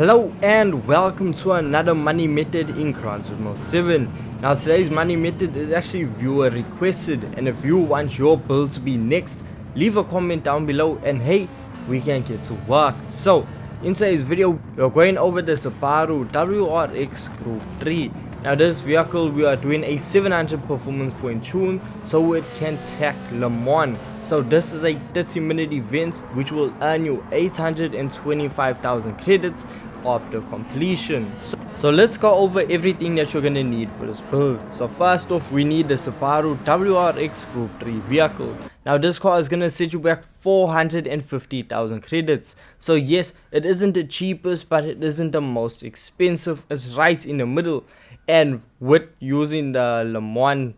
Hello and welcome to another money method in Gran Turismo 7. Now today's money method is actually viewer requested, and if you want your build to be next, leave a comment down below and hey, we can get to work. So in today's video we're going over the Subaru WRX Group 3. Now this vehicle we are doing a 700 performance point tune so it can tack Le Mans. So this is a 30-minute event which will earn you 825,000 credits after completion. So let's go over everything that you're gonna need for this build. So first off, we need the Subaru WRX Group 3 vehicle. Now this car is gonna set you back 450,000 credits. So yes, it isn't the cheapest, but it isn't the most expensive. It's right in the middle. And with using the Le Mans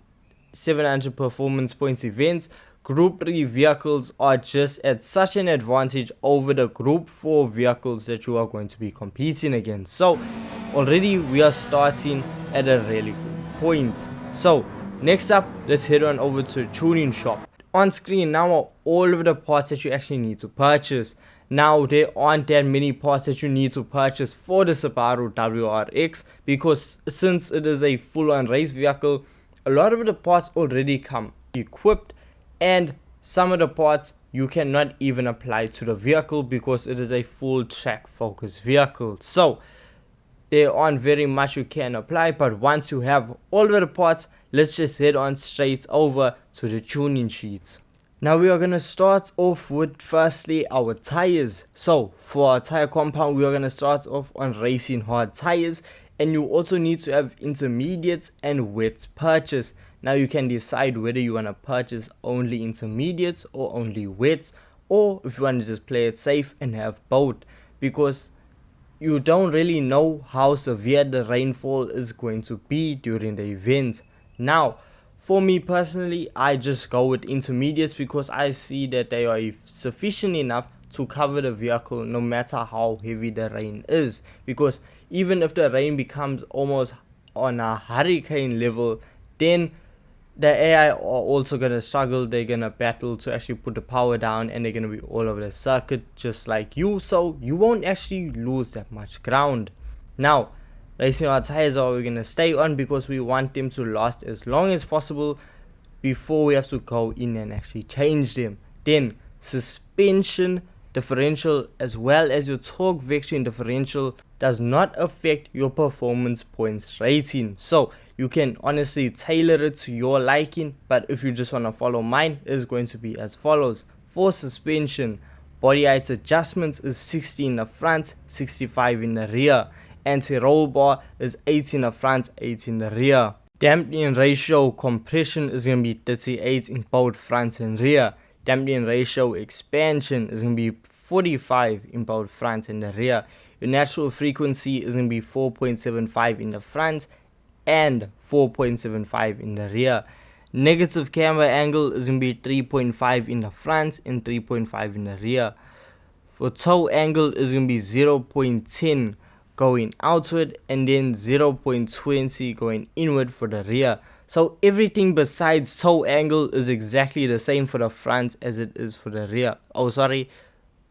700 performance points events, Group 3 vehicles are just at such an advantage over the Group 4 vehicles that you are going to be competing against. So already we are starting at a really good point. So next up, let's head on over to a tuning shop. On screen now are all of the parts that you actually need to purchase. Now there aren't that many parts that you need to purchase for the Subaru WRX because since it is a full-on race vehicle, a lot of the parts already come equipped, and some of the parts you cannot even apply to the vehicle because it is a full track focused vehicle. So there aren't very much you can apply, but once you have all of the parts, let's just head on straight over to the tuning sheets. Now we are going to start off with firstly our tires. So for our tire compound, we are going to start off on racing hard tires, and you also need to have intermediates and wets purchased. Now you can decide whether you want to purchase only intermediates or only wets, or if you want to just play it safe and have both, because you don't really know how severe the rainfall is going to be during the event. Now for me personally, I just go with intermediates because I see that they are sufficient enough to cover the vehicle no matter how heavy the rain is, because even if the rain becomes almost on a hurricane level, then the AI are also going to struggle. They're going to battle to actually put the power down, and they're going to be all over the circuit just like you, so you won't actually lose that much ground. Now racing our tires are we're going to stay on because we want them to last as long as possible before we have to go in and actually change them. Then suspension differential as well as your torque vectoring differential does not affect your performance points rating, so you can honestly tailor it to your liking, but if you just want to follow mine, it's going to be as follows. For suspension, body height adjustments is 60 in the front, 65 in the rear. Anti-roll bar is 8 in the front, 8 in the rear. Dampening ratio compression is going to be 38 in both front and rear. Dampening ratio expansion is going to be 45 in both front and the rear. Your natural frequency is going to be 4.75 in the front and 4.75 in the rear. Negative camber angle is going to be 3.5 in the front and 3.5 in the rear. For toe angle is going to be 0.10 going outward and then 0.20 going inward for the rear. So everything besides toe angle is exactly the same for the front as it is for the rear.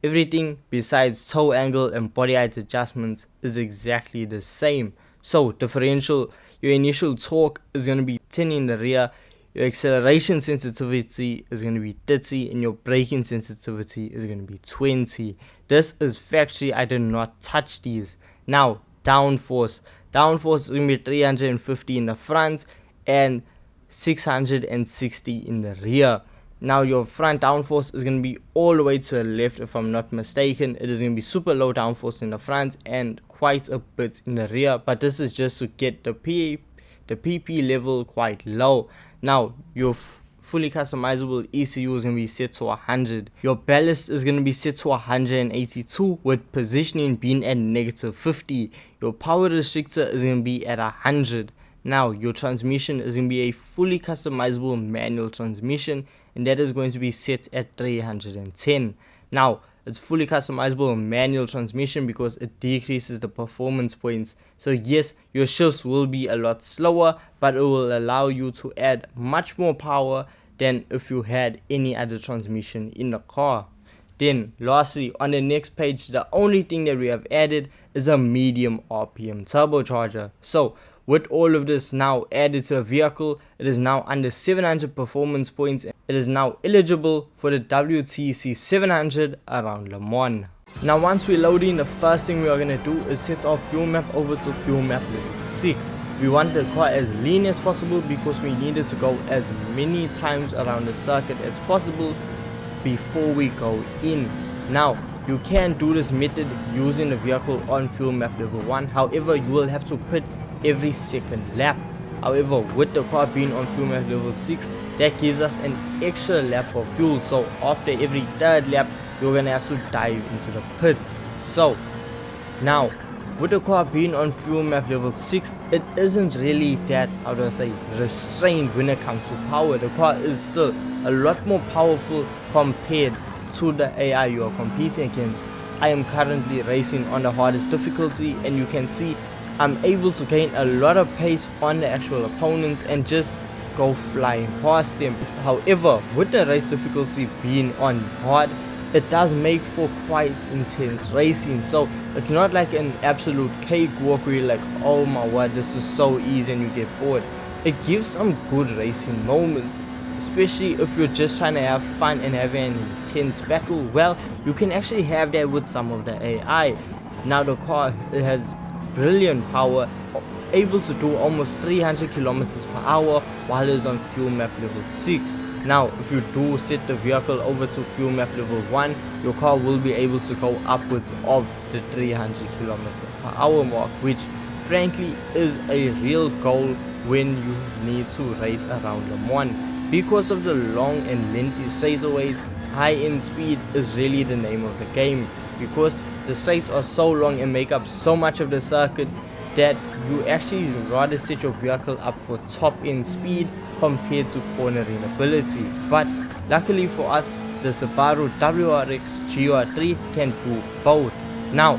Everything besides toe angle and body height adjustments is exactly the same. So differential, your initial torque is going to be 10 in the rear, your acceleration sensitivity is going to be 30, and your braking sensitivity is going to be 20. This is factory, I did not touch these. Now downforce is going to be 350 in the front and 660 in the rear. Now your front downforce is going to be all the way to the left if I'm not mistaken. It is going to be super low downforce in the front and quite a bit in the rear, but this is just to get the PP level quite low. Now your fully customizable ECU is going to be set to 100. Your ballast is going to be set to 182 with positioning being at -50. Your power restrictor is going to be at 100. Now your transmission is going to be a fully customizable manual transmission, and that is going to be set at 310. Now it's fully customizable manual transmission because it decreases the performance points. So yes, your shifts will be a lot slower, but it will allow you to add much more power than if you had any other transmission in the car. Then lastly, on the next page, the only thing that we have added is a medium RPM turbocharger. So with all of this now added to the vehicle, it is now under 700 performance points. It is now eligible for the WTC 700 around Le Mans. Now once we load in, the first thing we are going to do is set our fuel map over to fuel map level 6. We want the car as lean as possible because we needed to go as many times around the circuit as possible before we go in. Now you can do this method using the vehicle on fuel map level 1, however you will have to pit every second lap. However, with the car being on fuel map level 6, that gives us an extra lap of fuel, so after every third lap you're gonna have to dive into the pits. So now with the car being on fuel map level 6, it isn't really that, how do I say, restrained when it comes to power. The car is still a lot more powerful compared to the AI you are competing against. I am currently racing on the hardest difficulty, and you can see I'm able to gain a lot of pace on the actual opponents and just go flying past them. However, with the race difficulty being on hard, it does make for quite intense racing. So it's not like an absolute cakewalk where you're like, oh my word, this is so easy, and you get bored. It gives some good racing moments, especially if you're just trying to have fun and have an intense battle. Well, you can actually have that with some of the AI. Now the car, it has brilliant power, able to do almost 300 kilometers per hour while it's on fuel map level 6. Now if you do set the vehicle over to fuel map level 1, your car will be able to go upwards of the 300 kilometers per hour mark, which frankly is a real goal when you need to race around Le Mans. Because of the long and lengthy straightaways, high end speed is really the name of the game, because the straights are so long and make up so much of the circuit that you actually rather set your vehicle up for top end speed compared to cornering ability. But luckily for us, the Subaru WRX GR3 can do both. Now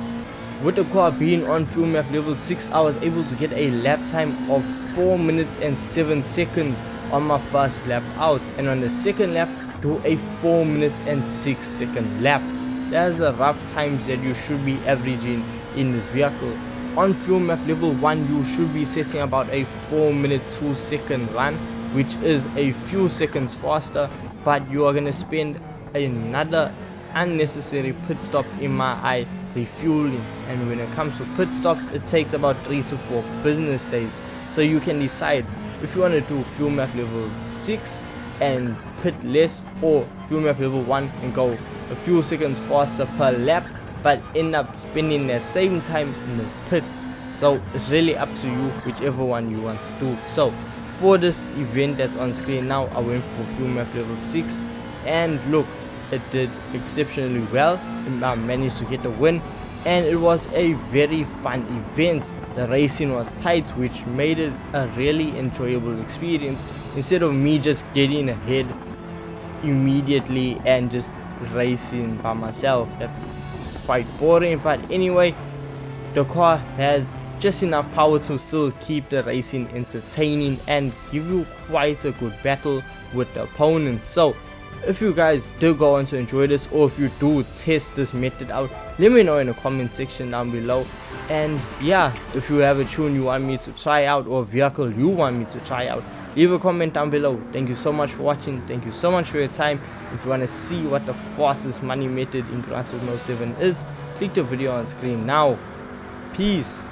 with the car being on fuel map level 6, I was able to get a lap time of 4 minutes and 7 seconds on my first lap out, and on the second lap do a 4 minutes and 6 second lap. That's the rough times that you should be averaging in this vehicle. On fuel map level 1, you should be setting about a 4 minute 2 second run, which is a few seconds faster, but you are going to spend another unnecessary pit stop in my eye refueling. And when it comes to pit stops, it takes about 3 to 4 business days. So you can decide if you want to do fuel map level 6 and pit less, or fuel map level 1 and go a few seconds faster per lap, but end up spending that same time in the pits. So it's really up to you, whichever one you want to do. So for this event that's on screen now, I went for fuel map level 6, and look, it did exceptionally well. I managed to get the win, and it was a very fun event. The racing was tight, which made it a really enjoyable experience, instead of me just getting ahead immediately and just racing by myself. That's quite boring. But anyway, the car has just enough power to still keep the racing entertaining and give you quite a good battle with the opponents. So if you guys do go on to enjoy this, or if you do test this method out, let me know in the comment section down below. And yeah, if you have a tune you want me to try out, or a vehicle you want me to try out, leave a comment down below. Thank you so much for watching. Thank you so much for your time. If you want to see what the fastest money method in Gran Turismo 7 is, click the video on screen now. Peace.